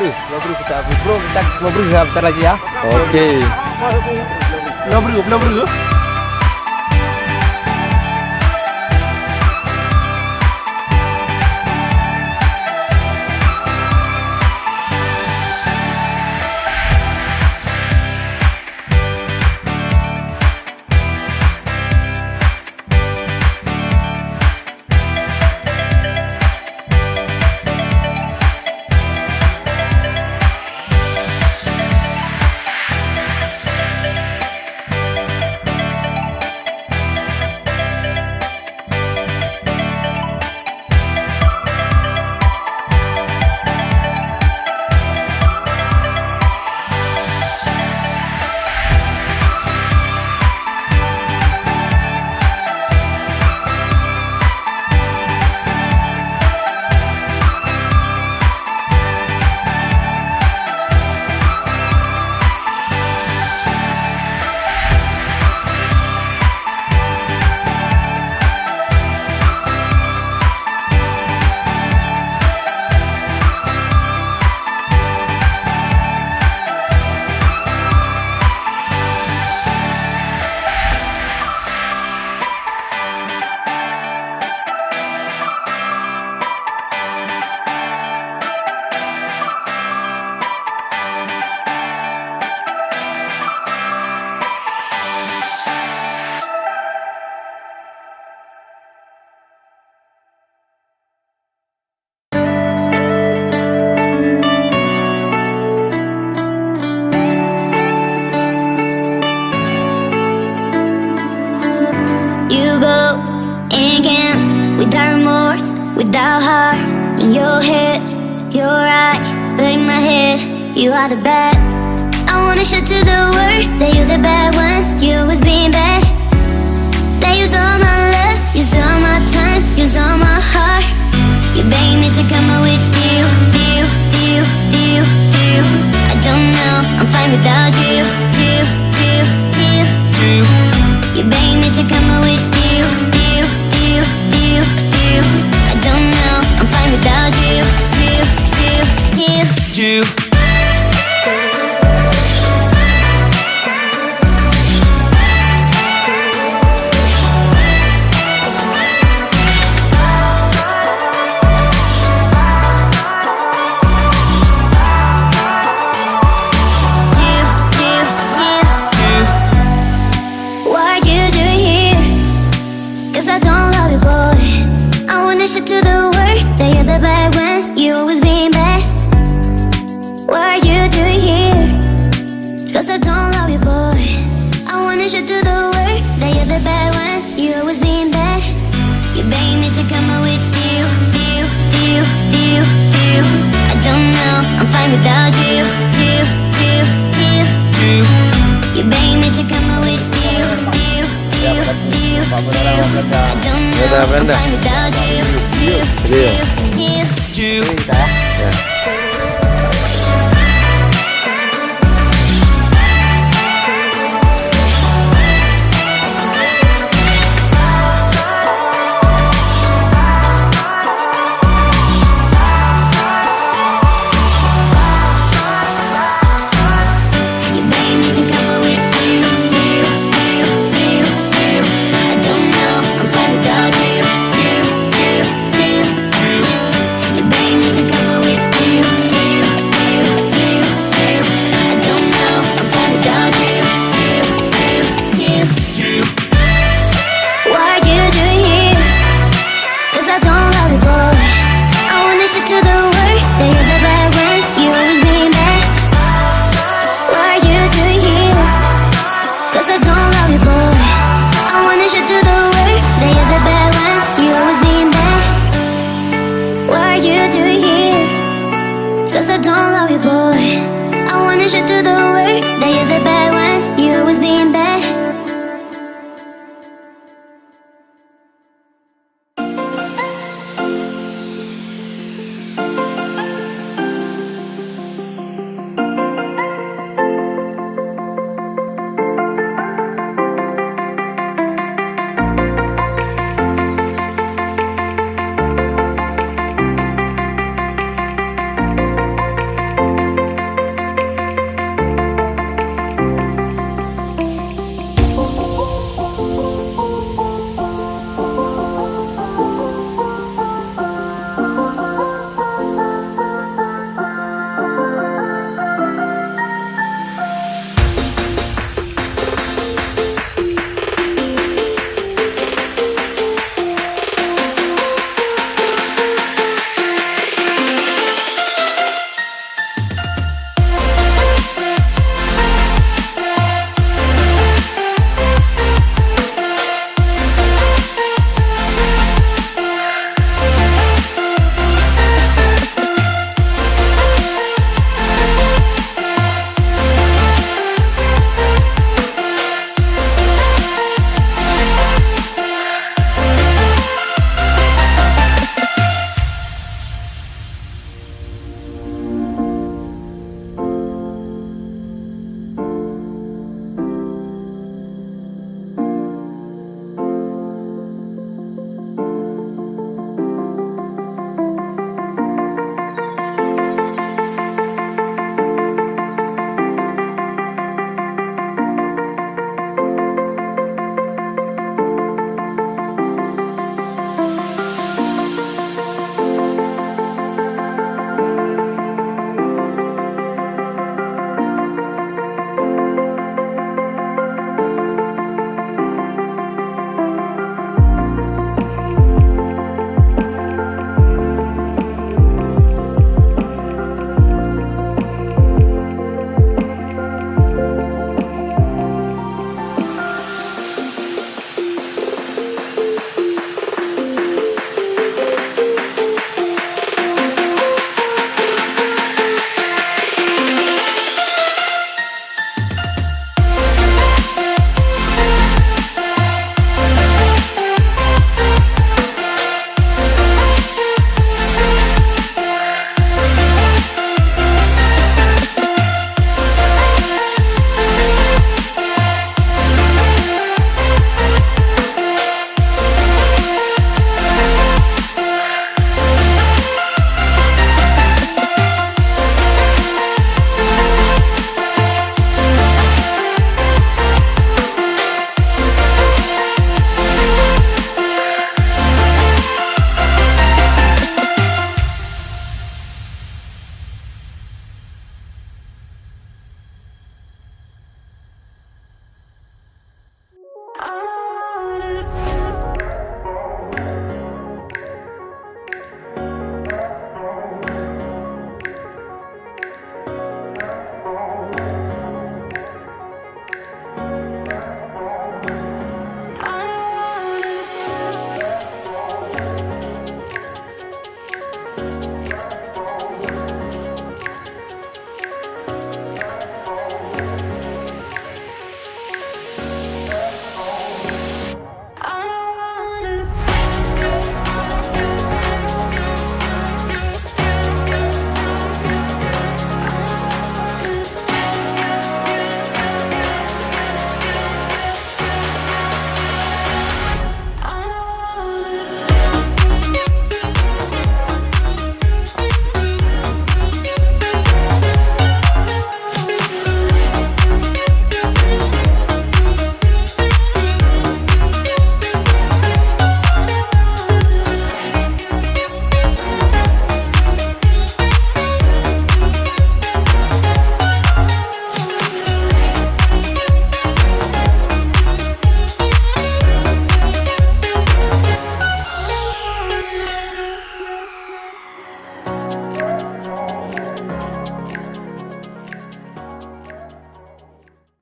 bro kita upload bro, kita ngobrol sebentar lagi ya. Oke. Bro. You go and can't, without remorse, without heart. In your head, you're right, but in my head, you are the bad. I wanna show to the world that you're the bad one. You always being bad. That use all my love, use all my time, use all my heart. You beg me to come out with you. I don't know, I'm fine without you. You beg me to come out with you. I don't know, I'm fine without you. What are you doing here? 'Cause I don't love you, boy. I wanna show to the world that you're the bad one. You always being bad. What are you doing here? 'Cause I don't love you, boy. I wanna show to the world that you're the bad one. You always being bad. You beg me to come out with you. I don't know, I'm fine without you. You beg me to come out with you. I don't know, I'm fine without you. You beg me to come out with you. I don't know, I'm fine without you. You beg me to come out with you. I don't know, I'm fine without you. What are you doing here? 'Cause I don't love you, boy. I wanna show to the world that you're the bad one. You always being bad. What are you doing here? 'Cause I don't love you, boy. I wanna show to the world that you're the bad one. You always being bad. What are you doing here? 'Cause I don't love you, boy. I wanna show to the world